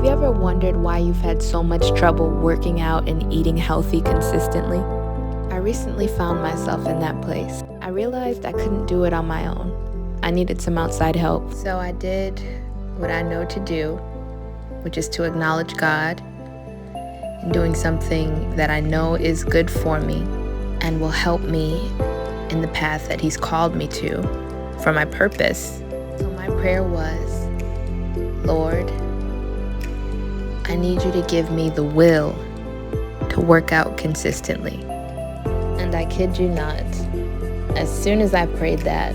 Have you ever wondered why you've had so much trouble working out and eating healthy consistently? I recently found myself in that place. I realized I couldn't do it on my own. I needed some outside help. So I did what I know to do, which is to acknowledge God and doing something that I know is good for me and will help me in the path that He's called me to for my purpose. So my prayer was, Lord, I need you to give me the will to work out consistently. And I kid you not, as soon as I prayed that,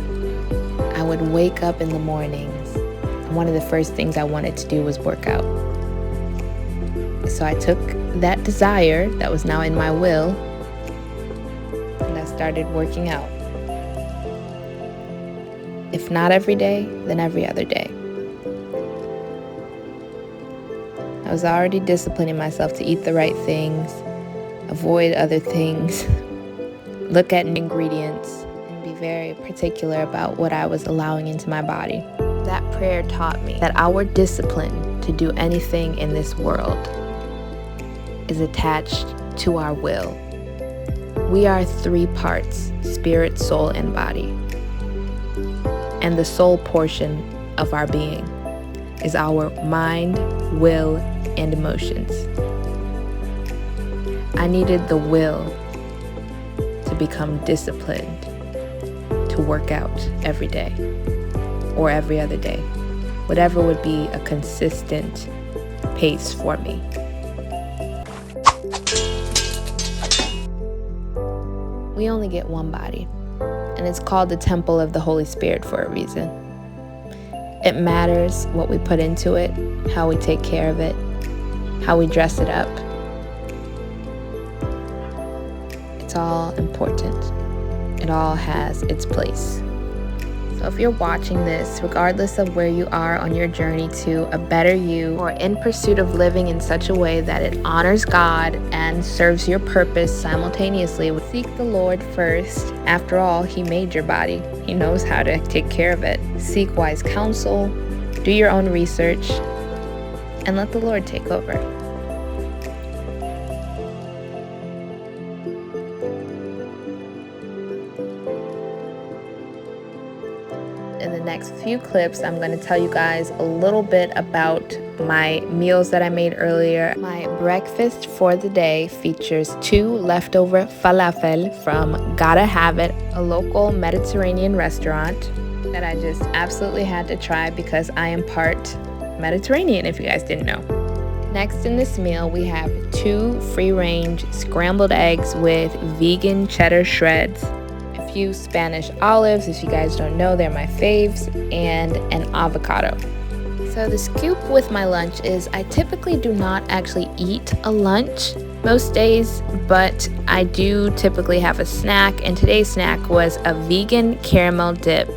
I would wake up in the mornings, and one of the first things I wanted to do was work out. So I took that desire that was now in my will, and I started working out. If not every day, then every other day. I was already disciplining myself to eat the right things, avoid other things, look at ingredients, and be very particular about what I was allowing into my body. That prayer taught me that our discipline to do anything in this world is attached to our will. We are 3 parts: spirit, soul, and body. And the soul portion of our being is our mind, will, and emotions. I needed the will to become disciplined to work out every day or every other day, whatever would be a consistent pace for me. We only get one body, and it's called the temple of the Holy Spirit for a reason. It matters what we put into it, how we take care of it, how we dress it up. It's all important. It all has its place. So if you're watching this, regardless of where you are on your journey to a better you, or in pursuit of living in such a way that it honors God and serves your purpose simultaneously, seek the Lord first. After all, He made your body. He knows how to take care of it. Seek wise counsel, do your own research, and let the Lord take over. In the next few clips, I'm going to tell you guys a little bit about my meals that I made earlier. My breakfast for the day features 2 leftover falafel from Gotta Have It, a local Mediterranean restaurant that I just absolutely had to try because I am part Mediterranean, if you guys didn't know. Next in this meal, we have 2 free-range scrambled eggs with vegan cheddar shreds, a few Spanish olives, if you guys don't know, they're my faves, and an avocado. So the scoop with my lunch is I typically do not actually eat a lunch most days, but I do typically have a snack, and today's snack was a vegan caramel dip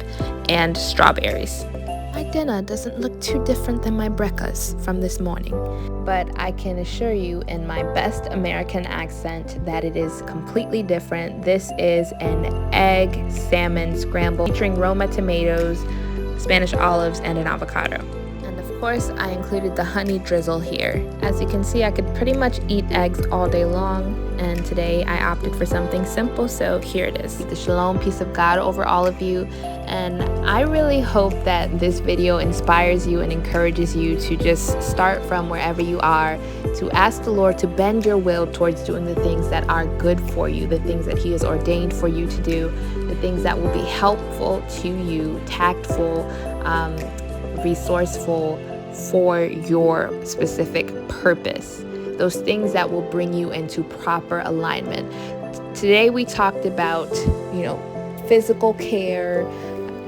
and strawberries. My dinner doesn't look too different than my breakfast from this morning, but I can assure you in my best American accent that it is completely different. This is an egg salmon scramble featuring Roma tomatoes, Spanish olives, and an avocado. And of course, I included the honey drizzle here. As you can see, I could pretty much eat eggs all day long, and today I opted for something simple, so here it is. The Shalom peace of God over all of you, and I really hope that this video inspires you and encourages you to just start from wherever you are, to ask the Lord to bend your will towards doing the things that are good for you, the things that He has ordained for you to do, the things that will be helpful to you, tactful, resourceful for your specific purpose. Those things that will bring you into proper alignment. Today we talked about, physical care,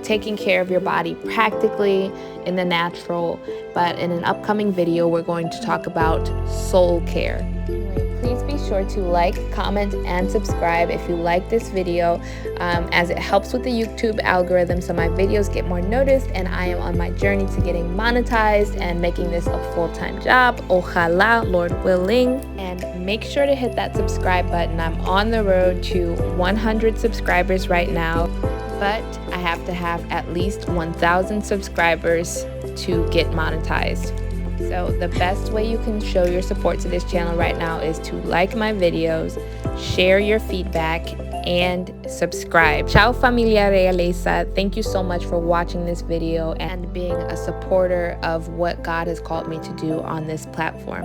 taking care of your body practically in the natural, but in an upcoming video we're going to talk about soul care. Anyway, please be sure to like, comment, and subscribe if you like this video, as it helps with the YouTube algorithm so my videos get more noticed, and I am on my journey to getting monetized and making this a full-time job, ojalá, Lord willing. And make sure to hit that subscribe button. I'm on the road to 100 subscribers right now, but I have to have at least 1,000 subscribers to get monetized. So the best way you can show your support to this channel right now is to like my videos, share your feedback, and subscribe. Ciao familia realeza. Thank you so much for watching this video and being a supporter of what God has called me to do on this platform.